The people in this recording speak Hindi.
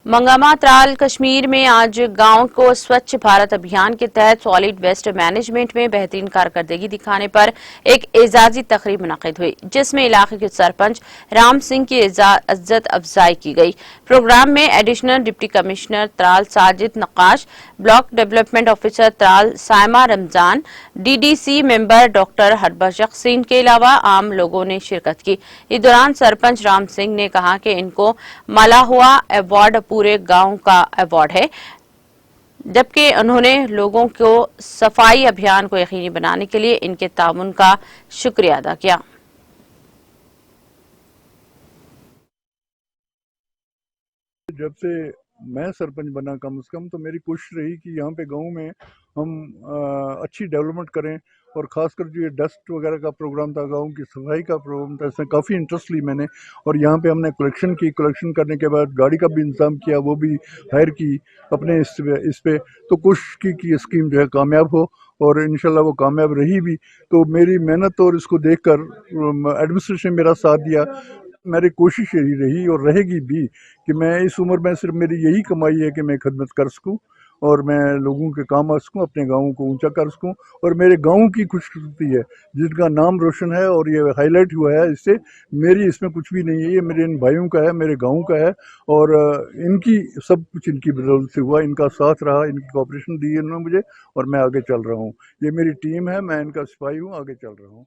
मंगामा त्राल कश्मीर में आज गांव को स्वच्छ भारत अभियान के तहत सॉलिड वेस्ट मैनेजमेंट में बेहतरीन कारकर्दगी दिखाने पर एक एजाजी तकरीब मुनक्किद हुई, जिसमें इलाके के सरपंच राम सिंह की इज्जत अफजाई की गई। प्रोग्राम में additional deputy commissioner Tral Sajid Naqqash, block development officer Tral Saima Ramzan, DDC member doctor हरबशक सिंह के अलावा आम लोगों ने शिरकत की। इस दौरान सरपंच राम सिंह ने कहा कि इनको मला हुआ अवार्ड पूरे गांव का अवार्ड है, जबकि उन्होंने लोगों को सफाई अभियान को यकीनी बनाने के लिए इनके ताउन का शुक्रिया अदा किया। जब से मैं सरपंच बना कम से कम तो मेरी कोशिश रही कि यहाँ पे गांव में हम अच्छी डेवलपमेंट करें, और ख़ासकर जो ये डस्ट वगैरह का प्रोग्राम था, गांव की सफाई का प्रोग्राम था, इसमें काफ़ी इंटरेस्ट ली मैंने। और यहाँ पे हमने कलेक्शन की, कलेक्शन करने के बाद गाड़ी का भी इंतज़ाम किया, वो भी हायर की अपने इस पे। तो कोशिश की कि ये स्कीम जो है कामयाब हो, और इंशाल्लाह वो कामयाब रही भी। तो मेरी मेहनत और इसको देखकर एडमिनिस्ट्रेशन मेरा साथ दिया। मेरी कोशिश यही रही और रहेगी भी कि मैं इस उम्र में सिर्फ मेरी यही कमाई है कि मैं खिदमत कर सकूं और मैं लोगों के काम आ सकूं, अपने गाँव को ऊंचा कर सकूं, और मेरे गाँव की खुशकिस्मती है जिनका नाम रोशन है और ये हाईलाइट हुआ है। इससे मेरी इसमें कुछ भी नहीं है, ये मेरे इन भाइयों का है, मेरे गाँव का है, और इनकी सब कुछ इनकी बदौलत से हुआ। इनका साथ रहा, इनकी कोऑपरेशन दी है इन्होंने मुझे, और मैं आगे चल रहा हूँ। ये मेरी टीम है, मैं इनका सिपाही हूँ, आगे चल रहा हूँ।